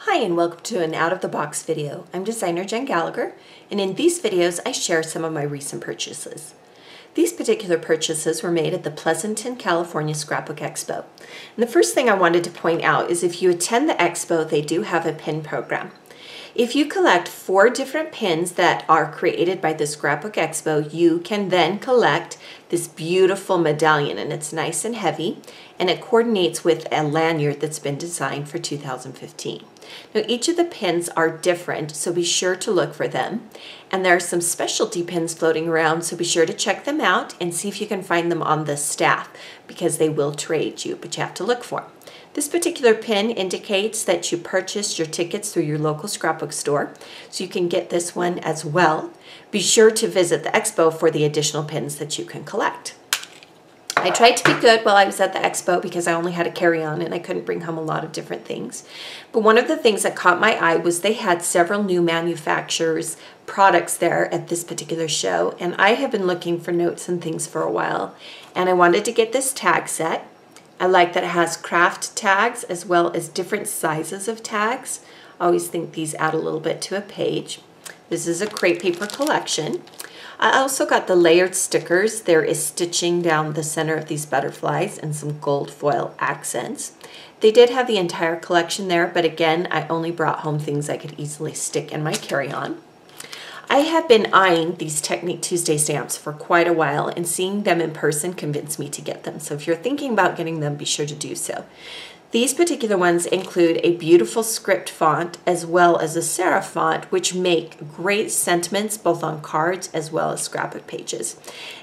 Hi and welcome to an out-of-the-box video. I'm designer Jen Gallacher, and in these videos I share some of my recent purchases. These particular purchases were made at the Pleasanton, California Scrapbook Expo. And the first thing I wanted to point out is if you attend the expo, they do have a pin program. If you collect 4 different pins that are created by the Scrapbook Expo, you can then collect this beautiful medallion, and it's nice and heavy, and it coordinates with a lanyard that's been designed for 2015. Now each of the pins are different, so be sure to look for them. And there are some specialty pins floating around, so be sure to check them out and see if you can find them on the staff, because they will trade you, but you have to look for them. This particular pin indicates that you purchased your tickets through your local scrapbook store, so you can get this one as well. Be sure to visit the expo for the additional pins that you can collect. I tried to be good while I was at the expo because I only had a carry-on and I couldn't bring home a lot of different things. But one of the things that caught my eye was they had several new manufacturers' products there at this particular show, and I have been looking for notes and things for a while, and I wanted to get this tag set. I like that it has craft tags as well as different sizes of tags. I always think these add a little bit to a page. This is a crepe paper collection. I also got the layered stickers. There is stitching down the center of these butterflies and some gold foil accents. They did have the entire collection there, but again, I only brought home things I could easily stick in my carry-on. I have been eyeing these Technique Tuesday stamps for quite a while, and seeing them in person convinced me to get them. So if you're thinking about getting them, be sure to do so. These particular ones include a beautiful script font as well as a serif font, which make great sentiments both on cards as well as scrapbook pages.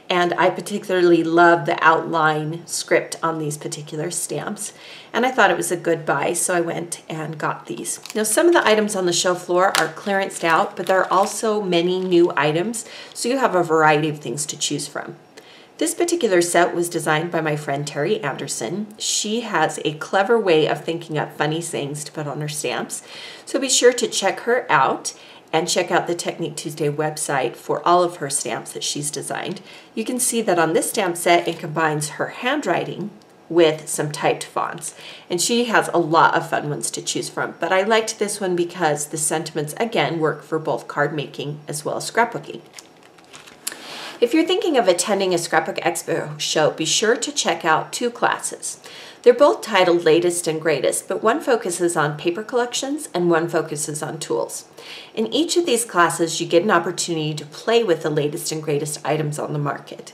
And I particularly love the outline script on these particular stamps. And I thought it was a good buy, so I went and got these. Now, some of the items on the show floor are clearanced out, but there are also many new items, so you have a variety of things to choose from. This particular set was designed by my friend Terry Anderson. She has a clever way of thinking up funny sayings to put on her stamps, so be sure to check her out and check out the Technique Tuesday website for all of her stamps that she's designed. You can see that on this stamp set it combines her handwriting with some typed fonts, and she has a lot of fun ones to choose from, but I liked this one because the sentiments again work for both card making as well as scrapbooking. If you're thinking of attending a Scrapbook Expo show, be sure to check out 2 classes. They're both titled Latest and Greatest, but one focuses on paper collections and one focuses on tools. In each of these classes, you get an opportunity to play with the latest and greatest items on the market.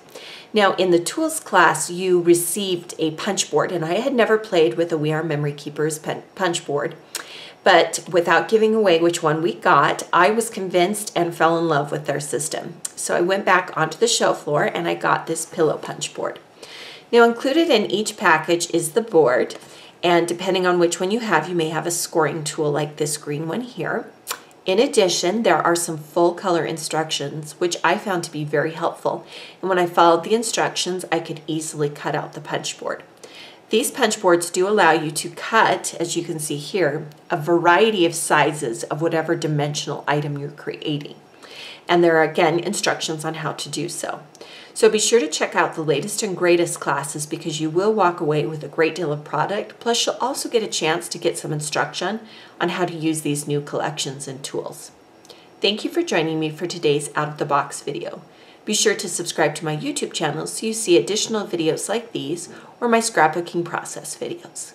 Now, in the tools class, you received a punch board, and I had never played with a We Are Memory Keepers punch board. But without giving away which one we got, I was convinced and fell in love with their system. So I went back onto the show floor and I got this pillow punch board. Now, included in each package is the board, and depending on which one you have, you may have a scoring tool like this green one here. In addition, there are some full color instructions, which I found to be very helpful. And when I followed the instructions, I could easily cut out the punch board. These punch boards do allow you to cut, as you can see here, a variety of sizes of whatever dimensional item you're creating. And there are, again, instructions on how to do so. So be sure to check out the latest and greatest classes, because you will walk away with a great deal of product, plus you'll also get a chance to get some instruction on how to use these new collections and tools. Thank you for joining me for today's out-of-the-box video. Be sure to subscribe to my YouTube channel so you see additional videos like these or my scrapbooking process videos.